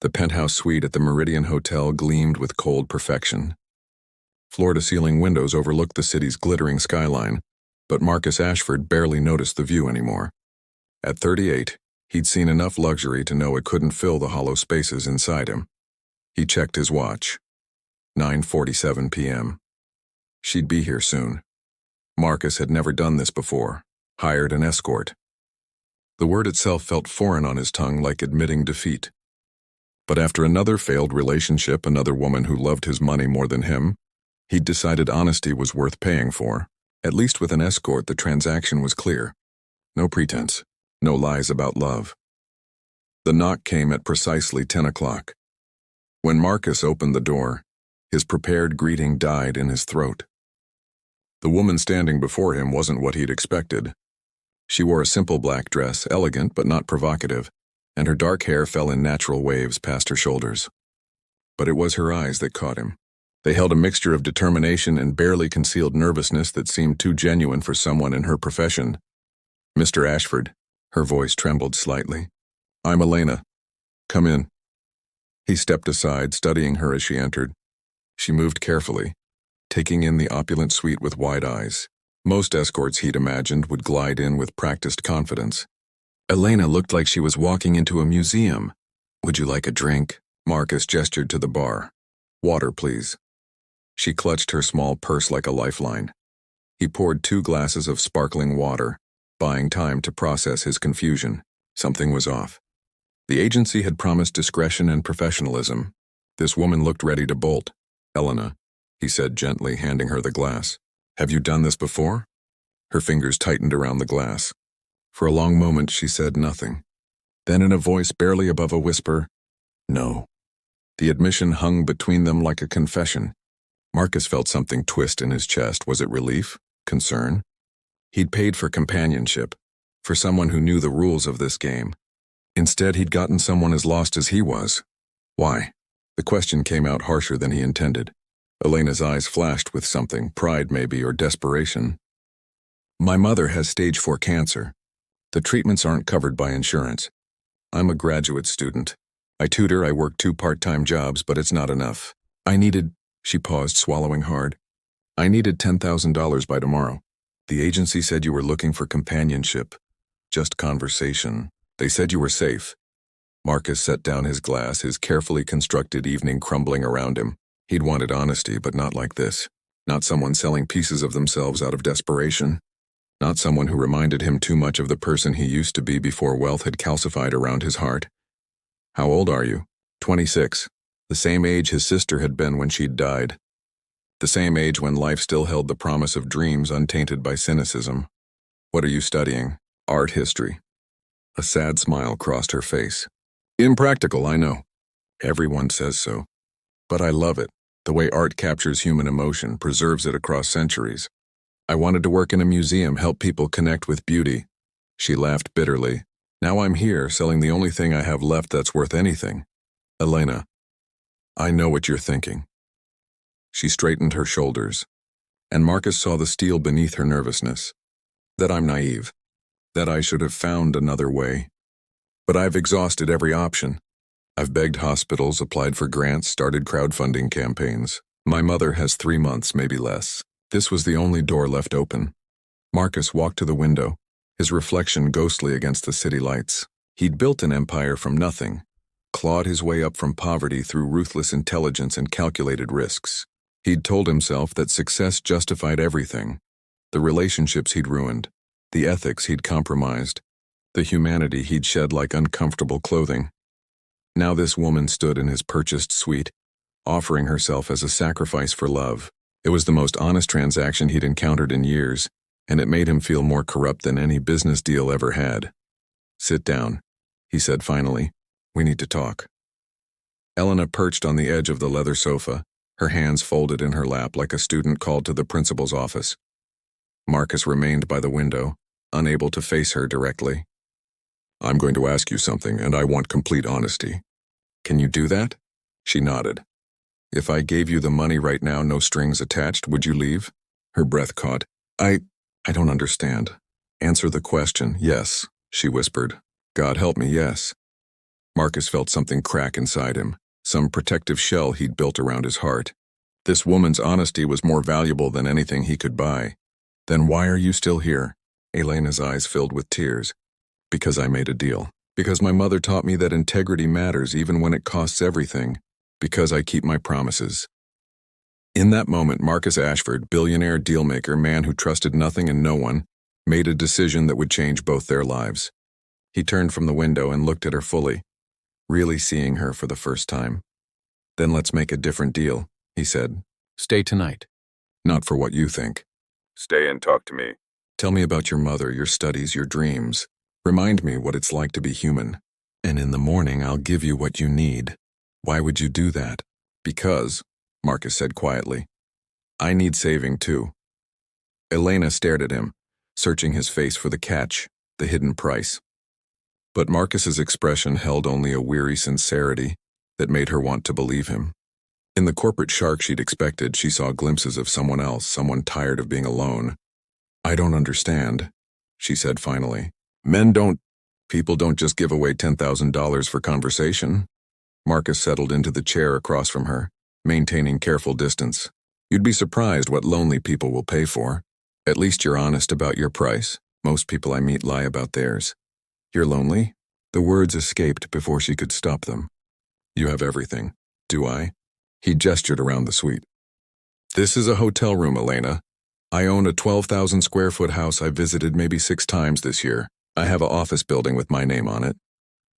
The penthouse suite at the Meridian Hotel gleamed with cold perfection. Floor-to-ceiling windows overlooked the city's glittering skyline, but Marcus Ashford barely noticed the view anymore. At 38, he'd seen enough luxury to know it couldn't fill the hollow spaces inside him. He checked his watch. 9:47 p.m. She'd be here soon. Marcus had never done this before, hired an escort. The word itself felt foreign on his tongue, like admitting defeat. But after another failed relationship, another woman who loved his money more than him, he'd decided honesty was worth paying for. At least with an escort, the transaction was clear. No pretense, no lies about love. The knock came at precisely 10 o'clock. When Marcus opened the door, his prepared greeting died in his throat. The woman standing before him wasn't what he'd expected. She wore a simple black dress, elegant but not provocative, and her dark hair fell in natural waves past her shoulders. But it was her eyes that caught him. They held a mixture of determination and barely concealed nervousness that seemed too genuine for someone in her profession. "Mr. Ashford," her voice trembled slightly. "I'm Elena. Come in." He stepped aside, studying her as she entered. She moved carefully, taking in the opulent suite with wide eyes. Most escorts, he'd imagined, would glide in with practiced confidence. Elena looked like she was walking into a museum. "Would you like a drink?" Marcus gestured to the bar. "Water, please." She clutched her small purse like a lifeline. He poured 2 glasses of sparkling water, buying time to process his confusion. Something was off. The agency had promised discretion and professionalism. This woman looked ready to bolt. "Elena," he said gently, handing her the glass. "Have you done this before?" Her fingers tightened around the glass. For a long moment she said nothing. Then in a voice barely above a whisper, "No." The admission hung between them like a confession. Marcus felt something twist in his chest. Was it relief? Concern? He'd paid for companionship, for someone who knew the rules of this game. Instead, he'd gotten someone as lost as he was. Why? The question came out harsher than he intended. Elena's eyes flashed with something, pride maybe, or desperation. "My mother has stage 4 cancer. The treatments aren't covered by insurance. I'm a graduate student. I tutor, I work 2 part-time jobs, but it's not enough. I needed," she paused, swallowing hard. "I needed $10,000 by tomorrow. The agency said you were looking for companionship. Just conversation. They said you were safe." Marcus set down his glass, his carefully constructed evening crumbling around him. He'd wanted honesty, but not like this. Not someone selling pieces of themselves out of desperation. Not someone who reminded him too much of the person he used to be before wealth had calcified around his heart. "How old are you?" 26. The same age his sister had been when she'd died. The same age when life still held the promise of dreams untainted by cynicism. "What are you studying?" "Art history." A sad smile crossed her face. "Impractical, I know. Everyone says so. But I love it. The way art captures human emotion, preserves it across centuries. I wanted to work in a museum, help people connect with beauty." She laughed bitterly. "Now I'm here, selling the only thing I have left that's worth anything." "Elena, I know what you're thinking." She straightened her shoulders, and Marcus saw the steel beneath her nervousness. "That I'm naive. That I should have found another way. But I've exhausted every option. I've begged hospitals, applied for grants, started crowdfunding campaigns. My mother has 3 months, maybe less. This was the only door left open." Marcus walked to the window, his reflection ghostly against the city lights. He'd built an empire from nothing, clawed his way up from poverty through ruthless intelligence and calculated risks. He'd told himself that success justified everything. The relationships he'd ruined, the ethics he'd compromised, the humanity he'd shed like uncomfortable clothing. Now this woman stood in his purchased suite, offering herself as a sacrifice for love. It was the most honest transaction he'd encountered in years, and it made him feel more corrupt than any business deal ever had. "Sit down," he said finally. "We need to talk." Elena perched on the edge of the leather sofa, her hands folded in her lap like a student called to the principal's office. Marcus remained by the window, unable to face her directly. "I'm going to ask you something, and I want complete honesty." "Can you do that?" She nodded. "If I gave you the money right now, no strings attached, would you leave?" Her breath caught. I don't understand." "Answer the question." "Yes," she whispered. "God help me, yes." Marcus felt something crack inside him, some protective shell he'd built around his heart. This woman's honesty was more valuable than anything he could buy. Then why are you still here? Elena's eyes filled with tears. Because I made a deal. Because my mother taught me that integrity matters even when it costs everything. Because I keep my promises. In that moment, Marcus Ashford, billionaire dealmaker, man who trusted nothing and no one, made a decision that would change both their lives. He turned from the window and looked at her fully, really seeing her for the first time. Then let's make a different deal, he said. Stay tonight. Not for what you think. Stay and talk to me. Tell me about your mother, your studies, your dreams. Remind me what it's like to be human. And in the morning, I'll give you what you need. Why would you do that? Because, Marcus said quietly, I need saving too. Elena stared at him, searching his face for the catch, the hidden price. But Marcus's expression held only a weary sincerity that made her want to believe him. In the corporate shark she'd expected, she saw glimpses of someone else, someone tired of being alone. I don't understand, she said finally. People don't just give away $10,000 for conversation. Marcus settled into the chair across from her, maintaining careful distance. You'd be surprised what lonely people will pay for. At least you're honest about your price. Most people I meet lie about theirs. You're lonely? The words escaped before she could stop them. You have everything. Do I? He gestured around the suite. This is a hotel room, Elena. I own a 12,000 square foot house I visited maybe 6 times this year. I have an office building with my name on it,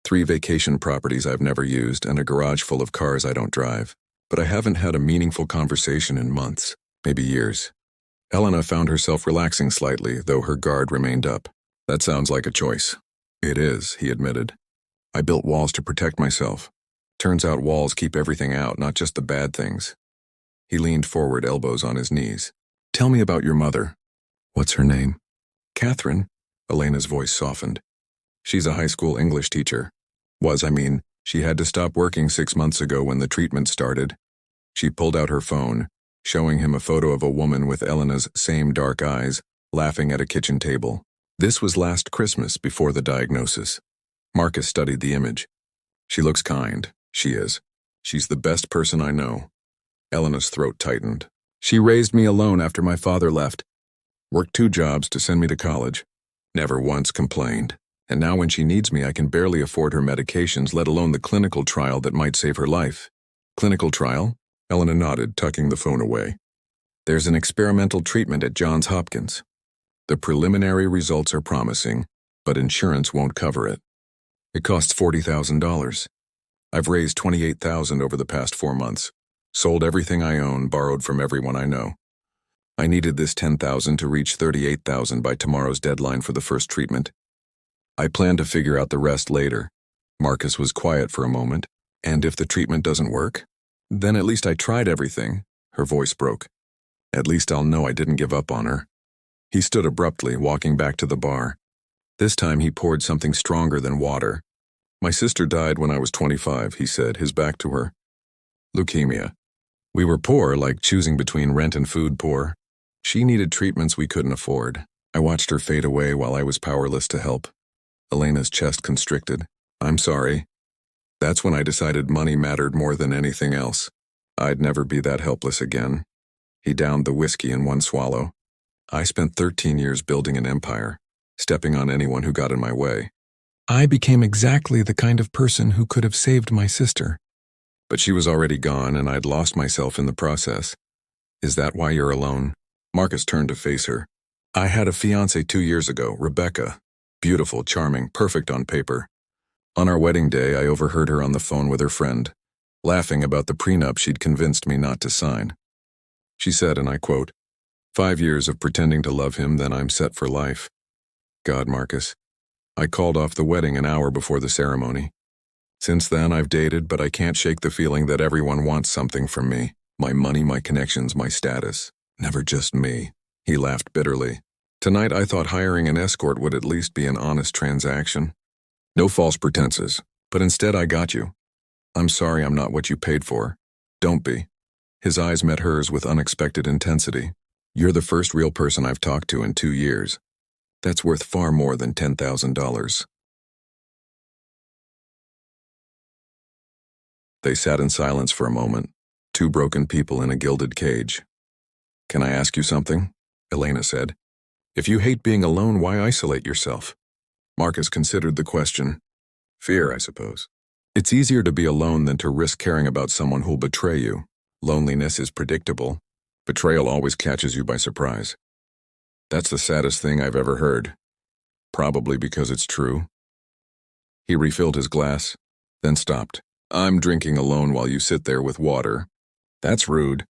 3 vacation properties I've never used, and a garage full of cars I don't drive. But I haven't had a meaningful conversation in months, maybe years. Elena found herself relaxing slightly, though her guard remained up. That sounds like a choice. It is, he admitted. I built walls to protect myself. Turns out walls keep everything out, not just the bad things. He leaned forward, elbows on his knees. Tell me about your mother. What's her name? Catherine. Elena's voice softened. She's a high school English teacher. She had to stop working 6 months ago when the treatment started. She pulled out her phone, showing him a photo of a woman with Elena's same dark eyes, laughing at a kitchen table. This was last Christmas, before the diagnosis. Marcus studied the image. She looks kind. She is. She's the best person I know. Elena's throat tightened. She raised me alone after my father left. Worked 2 jobs to send me to college. Never once complained. And now when she needs me, I can barely afford her medications, let alone the clinical trial that might save her life. Clinical trial? Elena nodded, tucking the phone away. There's an experimental treatment at Johns Hopkins. The preliminary results are promising, but insurance won't cover it. It costs $40,000. I've raised $28,000 over the past 4 months. Sold everything I own, borrowed from everyone I know. I needed this $10,000 to reach $38,000 by tomorrow's deadline for the first treatment. I plan to figure out the rest later. Marcus was quiet for a moment. And if the treatment doesn't work? Then at least I tried everything. Her voice broke. At least I'll know I didn't give up on her. He stood abruptly, walking back to the bar. This time he poured something stronger than water. My sister died when I was 25, he said, his back to her. Leukemia. We were poor, like choosing between rent and food poor. She needed treatments we couldn't afford. I watched her fade away while I was powerless to help. Elena's chest constricted. I'm sorry. That's when I decided money mattered more than anything else. I'd never be that helpless again. He downed the whiskey in one swallow. I spent 13 years building an empire, stepping on anyone who got in my way. I became exactly the kind of person who could have saved my sister. But she was already gone, and I'd lost myself in the process. Is that why you're alone? Marcus turned to face her. I had a fiancée 2 years ago, Rebecca. Beautiful, charming, perfect on paper. On our wedding day, I overheard her on the phone with her friend, laughing about the prenup she'd convinced me not to sign. She said, and I quote, 5 years of pretending to love him, then I'm set for life. God, Marcus. I called off the wedding an hour before the ceremony. Since then, I've dated, but I can't shake the feeling that everyone wants something from me. My money, my connections, my status. Never just me. He laughed bitterly. Tonight, I thought hiring an escort would at least be an honest transaction. No false pretenses, but instead I got you. I'm sorry I'm not what you paid for. Don't be. His eyes met hers with unexpected intensity. You're the first real person I've talked to in 2 years. That's worth far more than $10,000. They sat in silence for a moment, two broken people in a gilded cage. "Can I ask you something?" Elena said. "If you hate being alone, why isolate yourself?" Marcus considered the question. "Fear, I suppose. It's easier to be alone than to risk caring about someone who'll betray you. Loneliness is predictable. Betrayal always catches you by surprise." "That's the saddest thing I've ever heard. Probably because it's true." He refilled his glass, then stopped. "I'm drinking alone while you sit there with water. That's rude.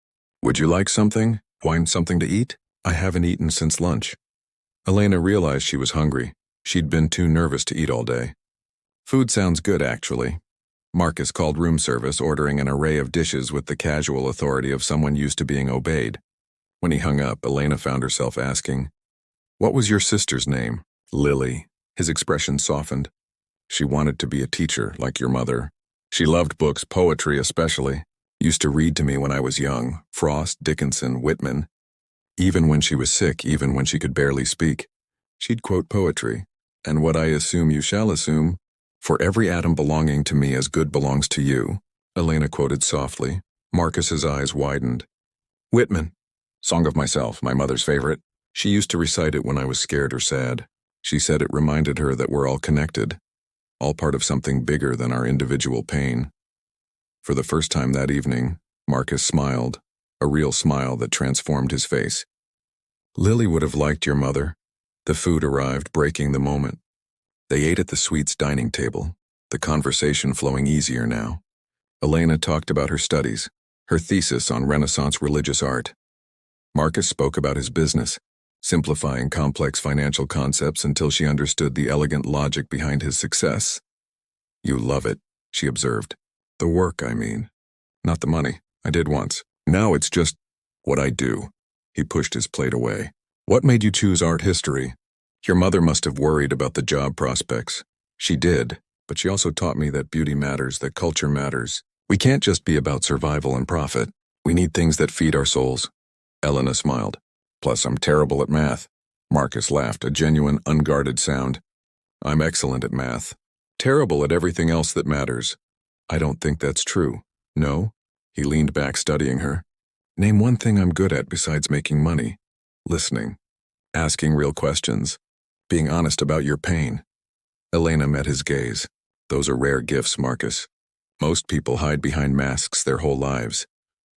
Would you like something? Wine something to eat?" "I haven't eaten since lunch." Elena realized she was hungry. She'd been too nervous to eat all day. "Food sounds good, actually." Marcus called room service, ordering an array of dishes with the casual authority of someone used to being obeyed. When he hung up, Elena found herself asking, "What was your sister's name?" "Lily." His expression softened. "She wanted to be a teacher, like your mother. She loved books, poetry especially. Used to read to me when I was young, Frost, Dickinson, Whitman. Even when she was sick, even when she could barely speak, she'd quote poetry. And what I assume you shall assume, for every atom belonging to me as good belongs to you," Elena quoted softly. Marcus's eyes widened. "Whitman. Song of Myself, my mother's favorite. She used to recite it when I was scared or sad. She said it reminded her that we're all connected, all part of something bigger than our individual pain." For the first time that evening, Marcus smiled, a real smile that transformed his face. "Lily would have liked your mother." The food arrived, breaking the moment. They ate at the suite's dining table, the conversation flowing easier now. Elena talked about her studies, her thesis on Renaissance religious art. Marcus spoke about his business, simplifying complex financial concepts until she understood the elegant logic behind his success. "You love it," she observed. "The work, I mean. Not the money. I did once. Now it's just what I do." He pushed his plate away. "What made you choose art history?" "Your mother must have worried about the job prospects." "She did, but she also taught me that beauty matters, that culture matters. We can't just be about survival and profit. We need things that feed our souls." Elena smiled. "Plus, I'm terrible at math." Marcus laughed, a genuine, unguarded sound. "I'm excellent at math. Terrible at everything else that matters." "I don't think that's true." "No?" He leaned back, studying her. "Name one thing I'm good at besides making money." "Listening. Asking real questions. Being honest about your pain." Elena met his gaze. "Those are rare gifts, Marcus. Most people hide behind masks their whole lives."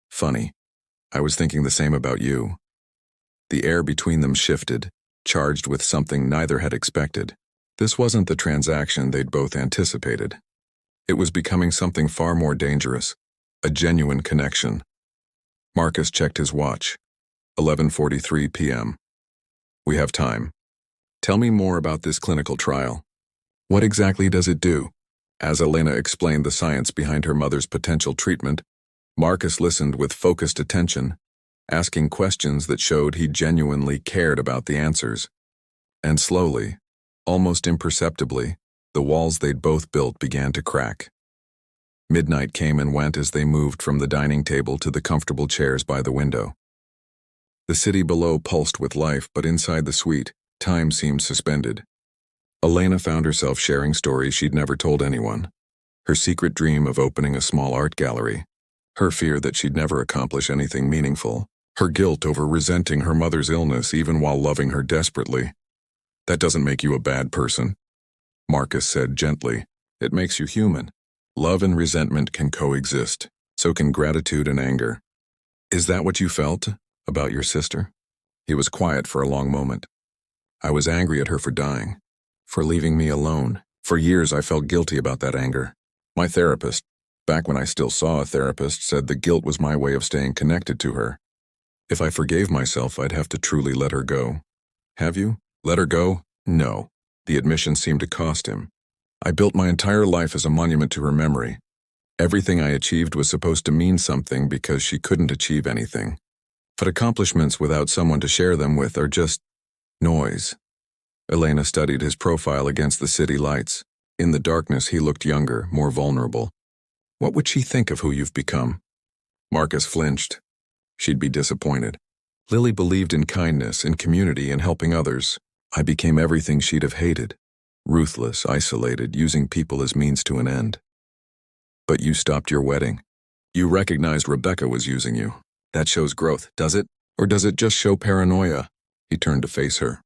"Funny. I was thinking the same about you." The air between them shifted, charged with something neither had expected. This wasn't the transaction they'd both anticipated. It was becoming something far more dangerous, a genuine connection. Marcus checked his watch. 11:43 p.m. "We have time. Tell me more about this clinical trial. What exactly does it do?" As Elena explained the science behind her mother's potential treatment, Marcus listened with focused attention, asking questions that showed he genuinely cared about the answers. And slowly, almost imperceptibly, the walls they'd both built began to crack. Midnight came and went as they moved from the dining table to the comfortable chairs by the window. The city below pulsed with life, but inside the suite, time seemed suspended. Elena found herself sharing stories she'd never told anyone. Her secret dream of opening a small art gallery. Her fear that she'd never accomplish anything meaningful. Her guilt over resenting her mother's illness even while loving her desperately. "That doesn't make you a bad person," Marcus said gently. "It makes you human. Love and resentment can coexist. So can gratitude and anger." "Is that what you felt about your sister?" He was quiet for a long moment. "I was angry at her for dying, for leaving me alone. For years I felt guilty about that anger. My therapist, back when I still saw a therapist, said the guilt was my way of staying connected to her. If I forgave myself, I'd have to truly let her go." "Have you? Let her go?" "No." The admission seemed to cost him. "I built my entire life as a monument to her memory. Everything I achieved was supposed to mean something because she couldn't achieve anything. But accomplishments without someone to share them with are just noise." Elena studied his profile against the city lights. In the darkness, he looked younger, more vulnerable. "What would she think of who you've become?" Marcus flinched. She'd be disappointed. "Lily believed in kindness, in community, and helping others. I became everything she'd have hated. Ruthless, isolated, using people as means to an end." But you stopped your wedding. You recognized Rebecca was using you. That shows growth, does it? Or does it just show paranoia? He turned to face her.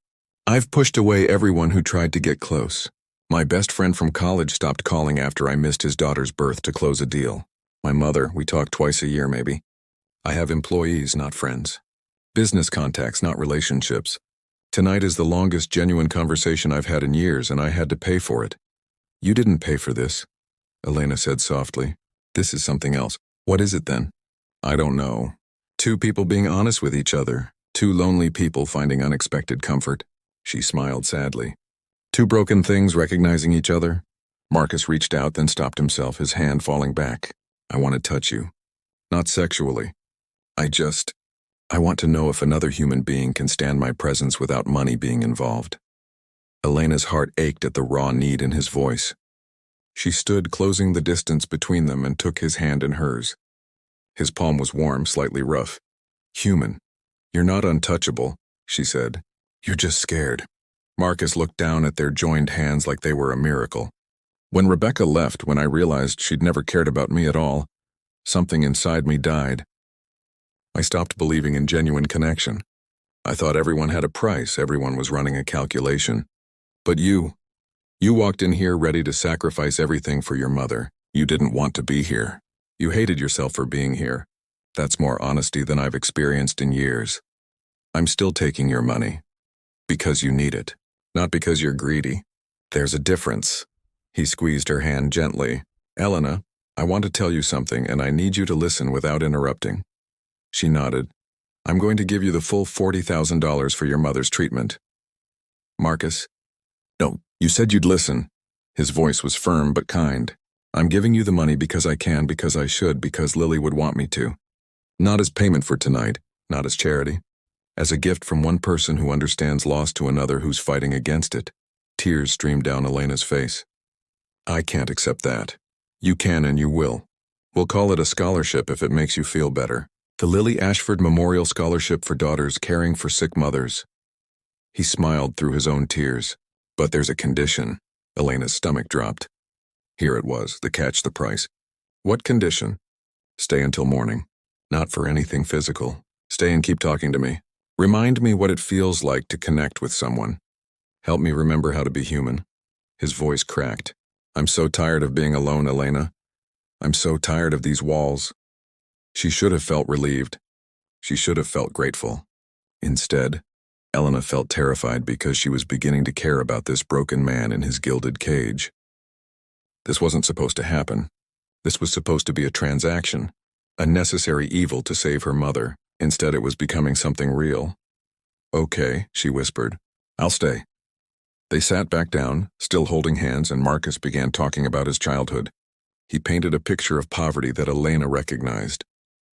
I've pushed away everyone who tried to get close. My best friend from college stopped calling after I missed his daughter's birth to close a deal. My mother, we talk twice a year maybe. I have employees, not friends. Business contacts, not relationships. Tonight is the longest genuine conversation I've had in years, and I had to pay for it. You didn't pay for this, Elena said softly. This is something else. What is it then? I don't know. Two people being honest with each other. Two lonely people finding unexpected comfort. She smiled sadly. Two broken things recognizing each other. Marcus reached out, then stopped himself, his hand falling back. I want to touch you. Not sexually. I want to know if another human being can stand my presence without money being involved. Elena's heart ached at the raw need in his voice. She stood, closing the distance between them, and took his hand in hers. His palm was warm, slightly rough. Human. You're not untouchable, she said. You're just scared. Marcus looked down at their joined hands like they were a miracle. When Rebecca left, when I realized she'd never cared about me at all, something inside me died. I stopped believing in genuine connection. I thought everyone had a price, everyone was running a calculation. But you walked in here ready to sacrifice everything for your mother. You didn't want to be here. You hated yourself for being here. That's more honesty than I've experienced in years. I'm still taking your money. Because you need it. Not because you're greedy. There's a difference. He squeezed her hand gently. Elena, I want to tell you something, and I need you to listen without interrupting. She nodded. I'm going to give you the full $40,000 for your mother's treatment. Marcus? No, you said you'd listen. His voice was firm but kind. I'm giving you the money because I can, because I should, because Lily would want me to. Not as payment for tonight, not as charity. As a gift from one person who understands loss to another who's fighting against it. Tears streamed down Elena's face. I can't accept that. You can and you will. We'll call it a scholarship if it makes you feel better. The Lily Ashford Memorial Scholarship for Daughters Caring for Sick Mothers. He smiled through his own tears. But there's a condition. Elena's stomach dropped. Here it was, the catch, the price. What condition? Stay until morning. Not for anything physical. Stay and keep talking to me. Remind me what it feels like to connect with someone. Help me remember how to be human. His voice cracked. I'm so tired of being alone, Elena. I'm so tired of these walls. She should have felt relieved. She should have felt grateful. Instead, Elena felt terrified because she was beginning to care about this broken man in his gilded cage. This wasn't supposed to happen. This was supposed to be a transaction, a necessary evil to save her mother. Instead, it was becoming something real. Okay, she whispered. I'll stay. They sat back down, still holding hands, and Marcus began talking about his childhood. He painted a picture of poverty that Elena recognized.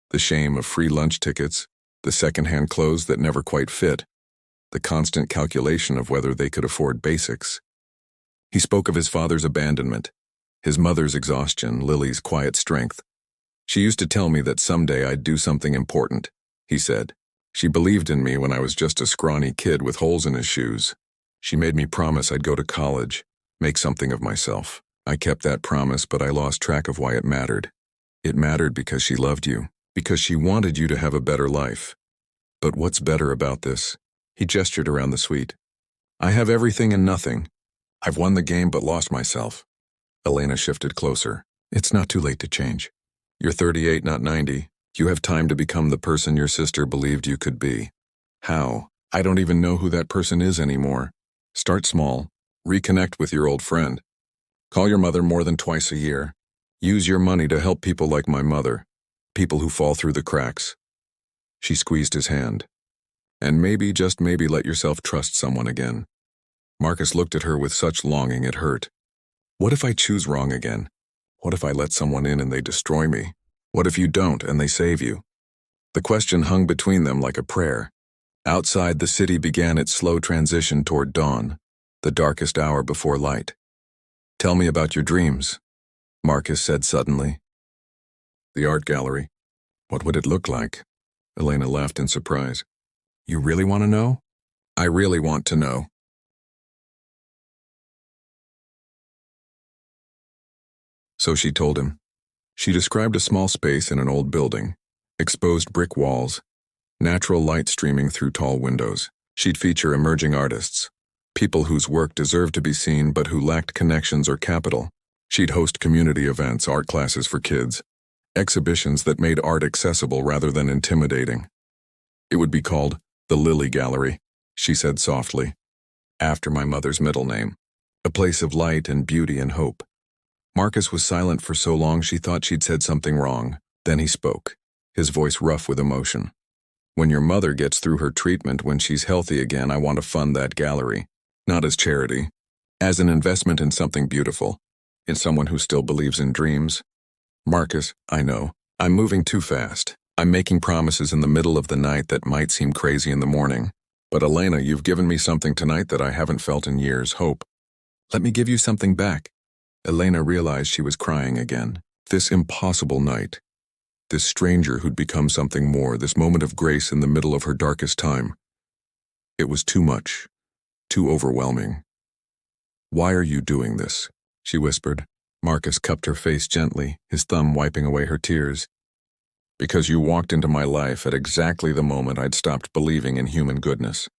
The shame of free lunch tickets, the second-hand clothes that never quite fit, the constant calculation of whether they could afford basics. He spoke of his father's abandonment, his mother's exhaustion, Lily's quiet strength. She used to tell me that someday I'd do something important, he said. She believed in me when I was just a scrawny kid with holes in his shoes. She made me promise I'd go to college, make something of myself. I kept that promise, but I lost track of why it mattered. It mattered because she loved you, because she wanted you to have a better life. But what's better about this? He gestured around the suite. I have everything and nothing. I've won the game but lost myself. Elena shifted closer. It's not too late to change. You're 38, not 90. You have time to become the person your sister believed you could be. How? I don't even know who that person is anymore. Start small. Reconnect with your old friend. Call your mother more than twice a year. Use your money to help people like my mother. People who fall through the cracks. She squeezed his hand. And maybe, just maybe, let yourself trust someone again. Marcus looked at her with such longing it hurt. What if I choose wrong again? What if I let someone in and they destroy me? What if you don't and they save you? The question hung between them like a prayer. Outside, the city began its slow transition toward dawn, the darkest hour before light. Tell me about your dreams, Marcus said suddenly. The art gallery. What would it look like? Elena laughed in surprise. You really want to know? I really want to know. So she told him. She described a small space in an old building, exposed brick walls, natural light streaming through tall windows. She'd feature emerging artists, people whose work deserved to be seen but who lacked connections or capital. She'd host community events, art classes for kids, exhibitions that made art accessible rather than intimidating. It would be called the Lily Gallery, she said softly, after my mother's middle name, a place of light and beauty and hope. Marcus was silent for so long she thought she'd said something wrong. Then he spoke, his voice rough with emotion. When your mother gets through her treatment, when she's healthy again, I want to fund that gallery, not as charity, as an investment in something beautiful, in someone who still believes in dreams. Marcus, I know, I'm moving too fast. I'm making promises in the middle of the night that might seem crazy in the morning. But Elena, you've given me something tonight that I haven't felt in years, hope. Let me give you something back. Elena realized she was crying again. This impossible night. This stranger who'd become something more, this moment of grace in the middle of her darkest time. It was too much, too overwhelming. Why are you doing this? She whispered. Marcus cupped her face gently, his thumb wiping away her tears. Because you walked into my life at exactly the moment I'd stopped believing in human goodness.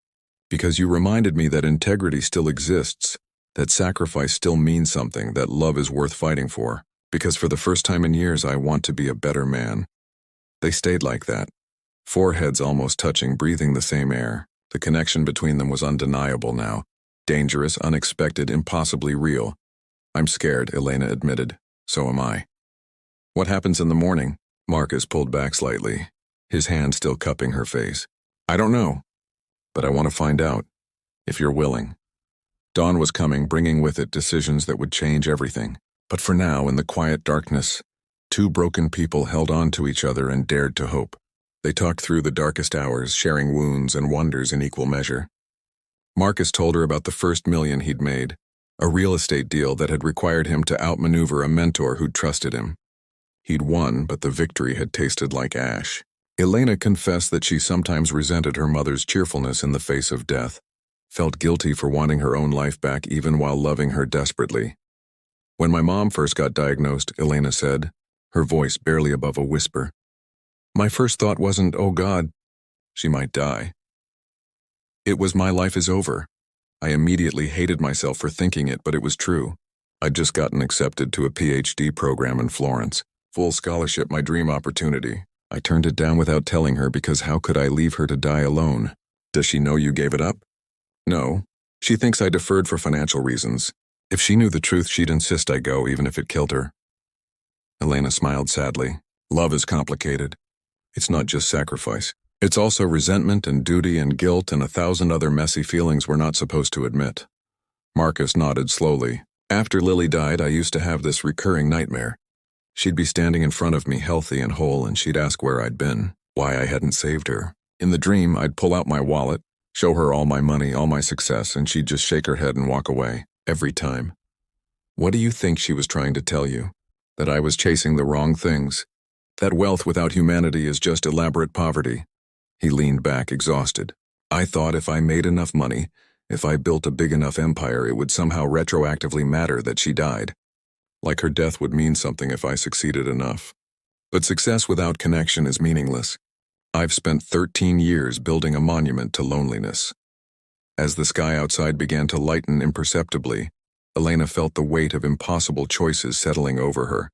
Because you reminded me that integrity still exists, that sacrifice still means something, that love is worth fighting for. Because for the first time in years, I want to be a better man. They stayed like that, foreheads almost touching, breathing the same air. The connection between them was undeniable now, dangerous, unexpected, impossibly real. I'm scared, Elena admitted. So am I. What happens in the morning? Marcus pulled back slightly, his hand still cupping her face. I don't know, but I want to find out, if you're willing. Dawn was coming, bringing with it decisions that would change everything. But for now, in the quiet darkness, two broken people held on to each other and dared to hope. They talked through the darkest hours, sharing wounds and wonders in equal measure. Marcus told her about the first million he'd made, a real estate deal that had required him to outmaneuver a mentor who'd trusted him. He'd won, but the victory had tasted like ash. Elena confessed that she sometimes resented her mother's cheerfulness in the face of death, felt guilty for wanting her own life back even while loving her desperately. When my mom first got diagnosed, Elena said, her voice barely above a whisper, my first thought wasn't, oh God, she might die. It was, my life is over. I immediately hated myself for thinking it, but it was true. I'd just gotten accepted to a PhD program in Florence, full scholarship, my dream opportunity. I turned it down without telling her because how could I leave her to die alone? Does she know you gave it up? No. She thinks I deferred for financial reasons. If she knew the truth, she'd insist I go, even if it killed her. Elena smiled sadly. Love is complicated. It's not just sacrifice. It's also resentment and duty and guilt and 1,000 other messy feelings we're not supposed to admit. Marcus nodded slowly. After Lily died, I used to have this recurring nightmare. She'd be standing in front of me, healthy and whole, and she'd ask where I'd been, why I hadn't saved her. In the dream, I'd pull out my wallet, show her all my money, all my success, and she'd just shake her head and walk away. Every time. What do you think she was trying to tell you? That I was chasing the wrong things? That wealth without humanity is just elaborate poverty? He leaned back, exhausted. I thought if I made enough money, if I built a big enough empire, it would somehow retroactively matter that she died. Like her death would mean something if I succeeded enough. But success without connection is meaningless. I've spent 13 years building a monument to loneliness. As the sky outside began to lighten imperceptibly, Elena felt the weight of impossible choices settling over her.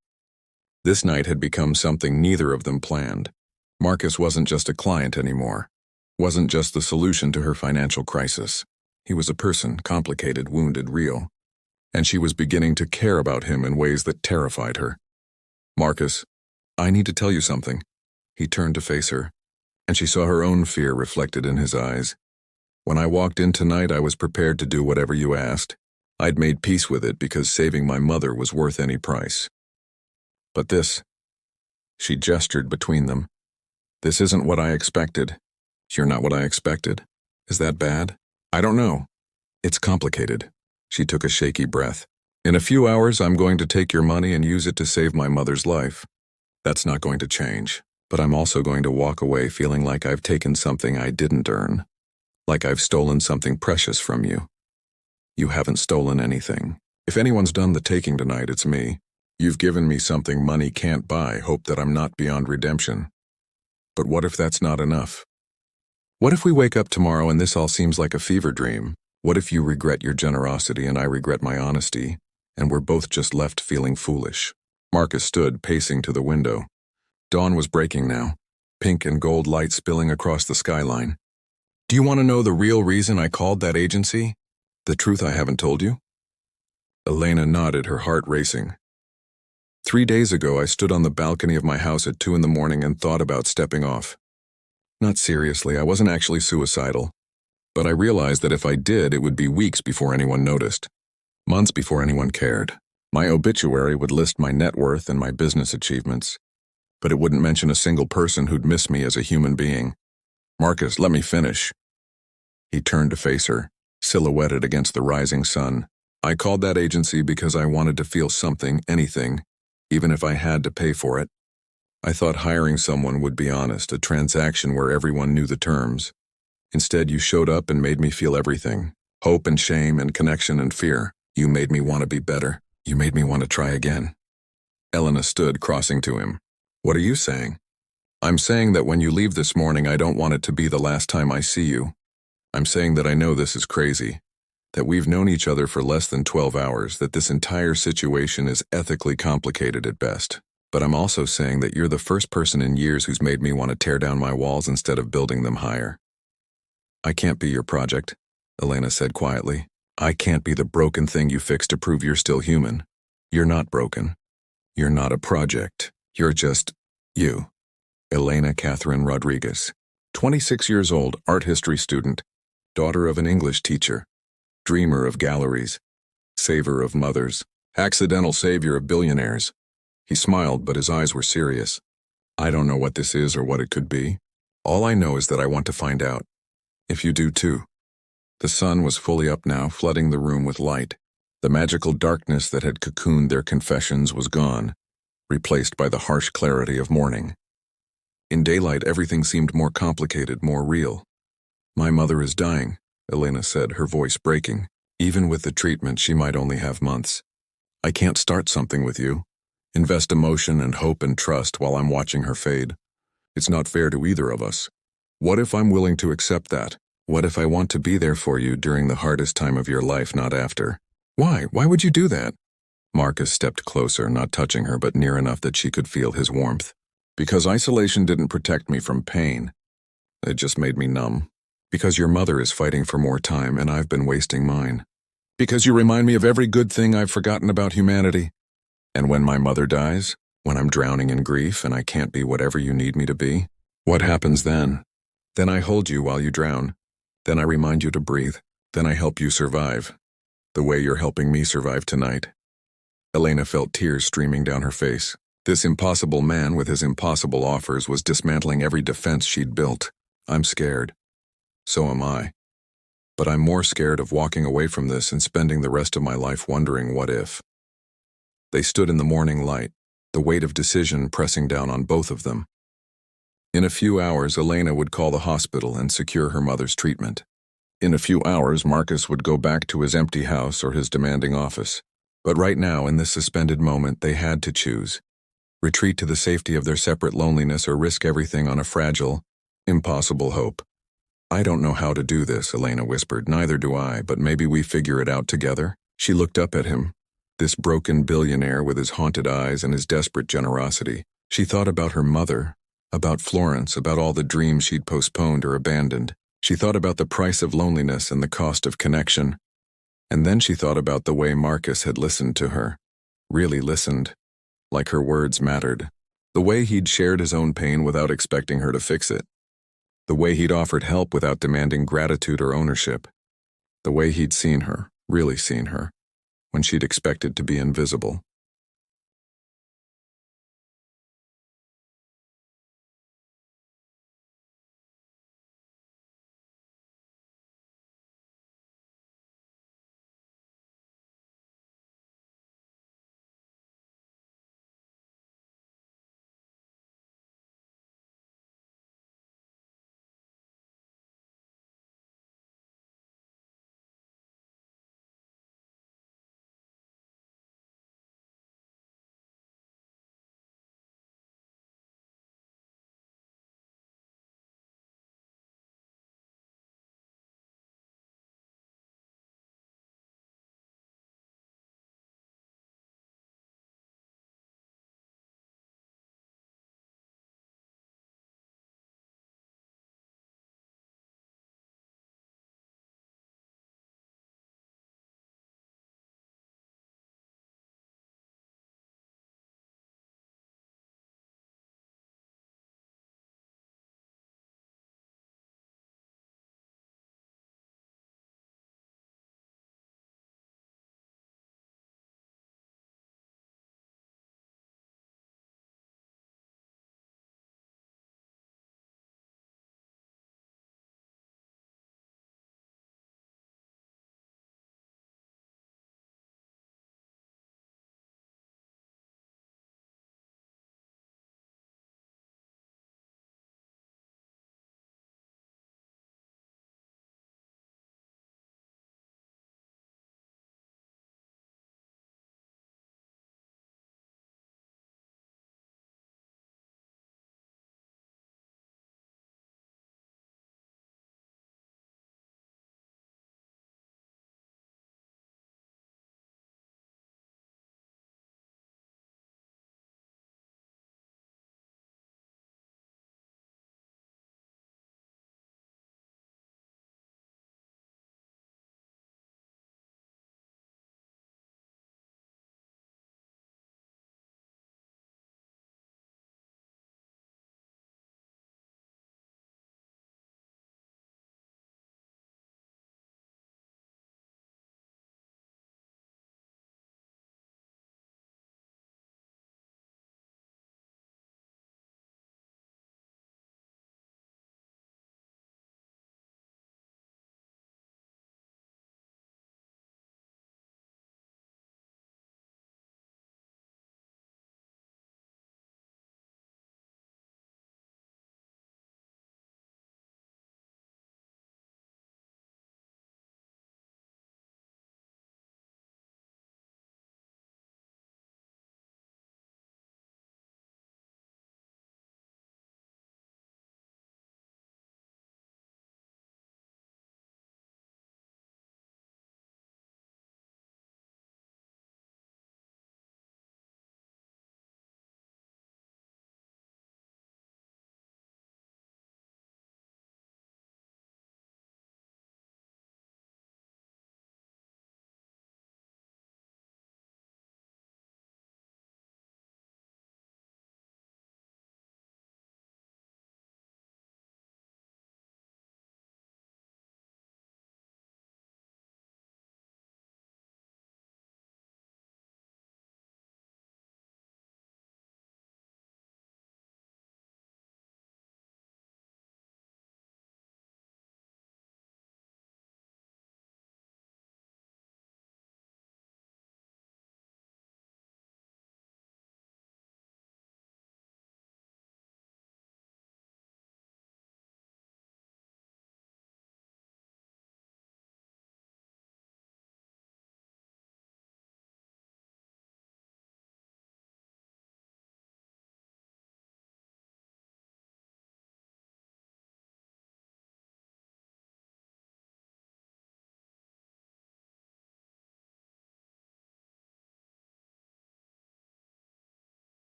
This night had become something neither of them planned. Marcus wasn't just a client anymore, wasn't just the solution to her financial crisis. He was a person, complicated, wounded, real. And she was beginning to care about him in ways that terrified her. Marcus, I need to tell you something. He turned to face her, and she saw her own fear reflected in his eyes. When I walked in tonight, I was prepared to do whatever you asked. I'd made peace with it because saving my mother was worth any price. But this, she gestured between them. This isn't what I expected. You're not what I expected. Is that bad? I don't know. It's complicated. She took a shaky breath. In a few hours, I'm going to take your money and use it to save my mother's life. That's not going to change. But I'm also going to walk away feeling like I've taken something I didn't earn. Like I've stolen something precious from you. You haven't stolen anything. If anyone's done the taking tonight, it's me. You've given me something money can't buy, hope that I'm not beyond redemption. But what if that's not enough? What if we wake up tomorrow and this all seems like a fever dream? What if you regret your generosity and I regret my honesty, and we're both just left feeling foolish? Marcus stood, pacing to the window. Dawn was breaking now, pink and gold light spilling across the skyline. Do you want to know the real reason I called that agency? The truth I haven't told you? Elena nodded, her heart racing. 3 days ago, I stood on the balcony of my house at 2 in the morning and thought about stepping off. Not seriously, I wasn't actually suicidal. But I realized that if I did, it would be weeks before anyone noticed. Months before anyone cared. My obituary would list my net worth and my business achievements. But it wouldn't mention a single person who'd miss me as a human being. Marcus, let me finish. He turned to face her, silhouetted against the rising sun. I called that agency because I wanted to feel something, anything, even if I had to pay for it. I thought hiring someone would be honest, a transaction where everyone knew the terms. Instead, you showed up and made me feel everything. Hope and shame and connection and fear. You made me want to be better. You made me want to try again. Elena stood, crossing to him. What are you saying? I'm saying that when you leave this morning, I don't want it to be the last time I see you. I'm saying that I know this is crazy, that we've known each other for less than 12 hours, that this entire situation is ethically complicated at best. But I'm also saying that you're the first person in years who's made me want to tear down my walls instead of building them higher. I can't be your project, Elena said quietly. I can't be the broken thing you fix to prove you're still human. You're not broken. You're not a project. You're just you. Elena Catherine Rodriguez, 26 years old, art history student, daughter of an English teacher, dreamer of galleries, saver of mothers, accidental savior of billionaires. He smiled, but his eyes were serious. I don't know what this is or what it could be. All I know is that I want to find out. If you do too. The sun was fully up now, flooding the room with light. The magical darkness that had cocooned their confessions was gone, replaced by the harsh clarity of morning. In daylight, everything seemed more complicated, more real. My mother is dying, Elena said, her voice breaking. Even with the treatment, she might only have months. I can't start something with you. Invest emotion and hope and trust while I'm watching her fade. It's not fair to either of us. What if I'm willing to accept that? What if I want to be there for you during the hardest time of your life, not after? Why? Why would you do that? Marcus stepped closer, not touching her, but near enough that she could feel his warmth. Because isolation didn't protect me from pain. It just made me numb. Because your mother is fighting for more time and I've been wasting mine. Because you remind me of every good thing I've forgotten about humanity. And when my mother dies, when I'm drowning in grief and I can't be whatever you need me to be, what happens then? Then I hold you while you drown. Then I remind you to breathe. Then I help you survive. The way you're helping me survive tonight. Elena felt tears streaming down her face. This impossible man with his impossible offers was dismantling every defense she'd built. I'm scared. So am I. But I'm more scared of walking away from this and spending the rest of my life wondering what if. They stood in the morning light, the weight of decision pressing down on both of them. In a few hours, Elena would call the hospital and secure her mother's treatment. In a few hours, Marcus would go back to his empty house or his demanding office. But right now, in this suspended moment, they had to choose. Retreat to the safety of their separate loneliness or risk everything on a fragile, impossible hope. I don't know how to do this, Elena whispered. Neither do I, but maybe we figure it out together. She looked up at him, this broken billionaire with his haunted eyes and his desperate generosity. She thought about her mother, about Florence, about all the dreams she'd postponed or abandoned. She thought about the price of loneliness and the cost of connection. And then she thought about the way Marcus had listened to her. Really listened. Like her words mattered. The way he'd shared his own pain without expecting her to fix it. The way he'd offered help without demanding gratitude or ownership. The way he'd seen her, really seen her, when she'd expected to be invisible.